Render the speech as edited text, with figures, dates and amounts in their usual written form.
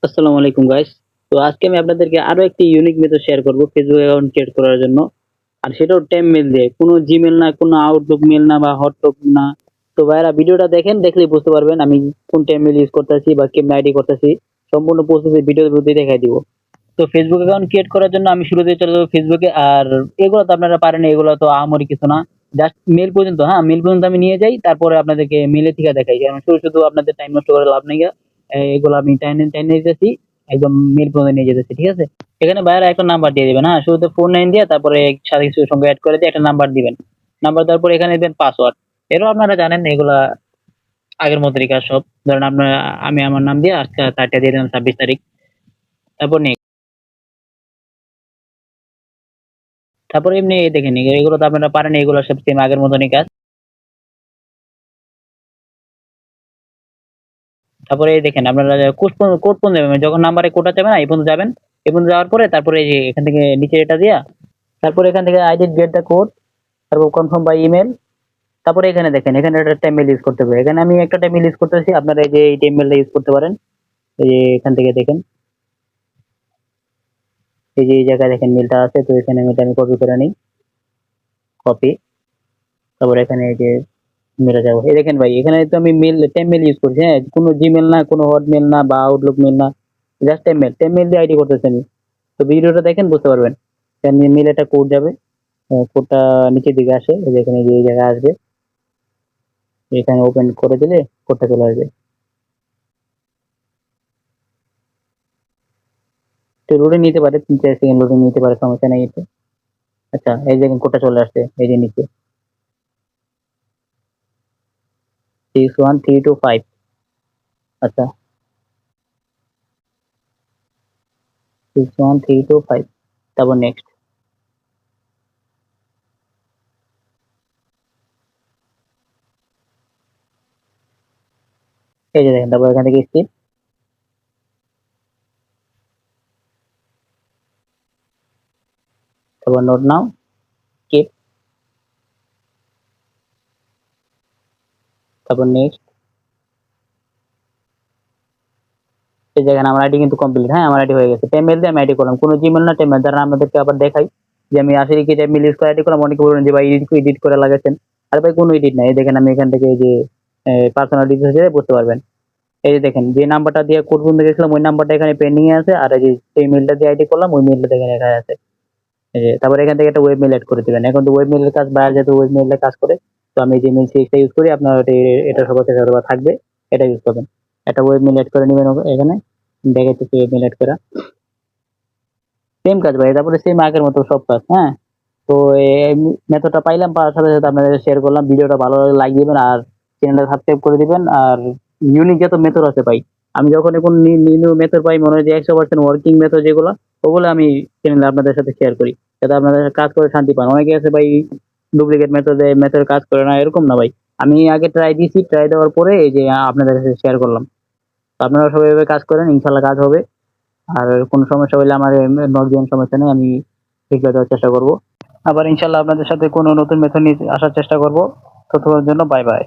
আসসালামু আলাইকুম গাইস। তো আজকে আমি আপনাদেরকে আরো একটি ইউনিক মেথড শেয়ার করব ফেসবুক অ্যাকাউন্ট ক্রিয়েট করার জন্য। আর সেটাও টেম মেইল দিয়ে। কোনো জিমেইল না, কোনো আউটলুক মেইল না বা হটলুক না। তো ভাইরা ভিডিওটা দেখেন, দেখলেই বুঝতে পারবেন আমি কোন টেম মেইল ইউজ করতেছি বা কেমনে আইডি করতেছি। সম্পূর্ণ প্রসেস এই ভিডিওর মধ্যেই দেখাই দিব। তো ফেসবুক অ্যাকাউন্ট ক্রিয়েট করার জন্য আমি শুরুতে চলে যাবো ফেসবুকে। আর এগুলো তো আপনারা পারেন, এগুলো তো আহামরি কিছু না। জাস্ট মেইল পর্যন্ত, হ্যাঁ, মেইল পর্যন্ত আমি নিয়ে যাই, তারপরে আপনাদেরকে মেইলে থেকে দেখাই। কারণ শুধু শুধু আপনাদের টাইম নষ্ট করে লাভ নেই। এগুলো আমি টাইনে টাইনে দিতেছি, একদম মেইল পর্যন্ত নিয়ে যেতেছি, ঠিক আছে? এখানে ভাইয়ারা একটা নাম্বার দিয়ে দিবেন, হ্যাঁ, শুরুতে ফোর নাইন দিয়ে তারপরে সাথে কিছু সঙ্গে অ্যাড করে দিয়ে একটা নাম্বার দিবেন। নাম্বার দেওয়ার পর এখানে দিবেন পাসওয়ার্ড। এরও আপনারা জানেন এগুলা আগের মতোই কাজ সব। ধরেন আপনার, আমি আমার নাম দিয়ে আজকে তারিখটা দিয়ে দিলাম 26 তারিখ। তারপর তারপরে এমনি দেখেন, এগুলো তো আপনারা পারেন, এগুলো সব সেম আগের মতনই কাজ। তারপরে এই দেখেন আপনারা কোড পর্যন্ত যাবেন, মানে যখন নাম্বারে কোডটা যাবে না, এই পর্যন্ত যাবেন। এই পর্যন্ত যাওয়ার পরে তারপরে এই যে এখান থেকে নিচে এটা দিয়া, তারপরে এখান থেকে I did get the code, তারপর কনফার্ম বাই ইমেল। তারপরে এখানে দেখেন, এখানে একটা টেমমেল ইউজ করতে হবে। এখানে আমি একটা টেমমেল ইউজ করতেছি, আপনারা এই যে এই টেমমেলটা ইউজ করতে পারেন। এই যে এখান থেকে দেখেন, এই যে এই জায়গায় দেখেন মেলটা আছে, তো এখানে মেলটা আমি কপি করে নিই। কপি। তারপরে এখানে এই যে মেলে যাবো। এই দেখেন ভাই, এখানে তো আমি টেমমেল ইউজ করছি, হ্যাঁ, কোনো জিমেল না, কোনো হটমেল না বা আউটলুক মেল না, জাস্ট টেমমেল দিয়ে আইডি করতেছি আমি। তো ভিডিওটা দেখেন, বুঝতে পারবেন। মেল একটা কোড যাবে, কোডটা নিচের দিকে আসে, এই যে এখানে যে এই জায়গায় আসবে, এখানে ওপেন করে দিলে কোডটা চলে আসবে। তো লোডিং নিতে পারে, 3-4 সেকেন্ড লোডিং নিতে পারে, সমস্যা নেই এতে। আচ্ছা, এই যে কোডটা চলে আসছে, এই যে নিচে 61325। আচ্ছা, 61325। তারপর নেক্সট। এই যে দেখেন, তারপর এখান থেকে স্কিপ। তারপর নোট নাও, স্কিপ। তারপর নেক্সট। এই দেখেন আমার আইডি কিন্তু কমপ্লিট, হ্যাঁ, আমার আইডি হয়ে গেছে। টেমমেল দিয়ে আমি আইডি করলাম, কোনো জিমেল না, টেমমেল দ্বারা আমাদেরকে আবার দেখাই যে আমি আসলে কি টেমমেল ইউজ করে আইডি করলাম। অনেকে বলবেন যে ভাই এডিট করে লাগাচ্ছেন। আর ভাই কোনো এডিট নাই, এই দেখেন আমি এখান থেকে এই যে পার্সোনাল ডিটেলস হিসেবে বুঝতে পারবেন। এই যে দেখেন, যে নাম্বারটা দিয়ে কোড বন্ধ গেছিলাম ওই নাম্বারটা এখানে পেন্ডিং এ আছে, আর এই যে সেই মেলটা দিয়ে আইডি করলাম ওই মেলটা এখানে লেখা আছে। এই যে তারপরে এখান থেকে একটা ওয়েব মেল এড করে দিবেন। এখন তো ওয়েব মেলের কাজ, বাইরে যেহেতু ওয়েব মেলের কাজ করে, তো আমি যে মেল সিরিজটা ইউজ করি, আপনার এটা সবার কাছে হয়তো বা থাকবে, এটা ইউজ করবেন। একটা ওয়েব মেল এড করে নেবেন এখানে, দেখাইতেছি ওয়েব মেল এড করা। সেম কাজ ভাই, তারপরে সেম আগের মতো সব কাজ, হ্যাঁ। তো এই মেথডটা পাইলাম, পাওয়ার সাথে সাথে আপনাদের শেয়ার করলাম। ভিডিওটা ভালো লাগলে লাইক দিবেন, আর চ্যানেলটা সাবস্ক্রাইব করে দিবেন। আর ইউনিক যত মেথড আছে ভাই, আমি যখন কোন নিউ মেথড পাই, মনে হয় যে 100% ওয়ার্কিং মেথড যেগুলো, ওগুলো আমি চ্যানেলে আপনাদের সাথে শেয়ার করি, যাতে আপনাদের কাজ করে শান্তি পান। অনেকে আছে ভাই ডুপ্লিকেট মেথড কাজ করে না, এরকম না ভাই। আমি আগে ট্রাই দিয়েছি, ট্রাই দেওয়ার পরে এই যে আপনাদের কাছে শেয়ার করলাম। তো আপনারা সবাই এভাবে কাজ করেন, ইনশাল্লাহ কাজ হবে। আর কোনো সমস্যা হলে আমার নক দিন, সমস্যা নেই, আমি রিপ্লাই দেওয়ার চেষ্টা করব। আবার ইনশাল্লাহ আপনাদের সাথে কোনো নতুন মেথড নিয়ে আসার চেষ্টা করব। ততক্ষণের জন্য বাই বাই।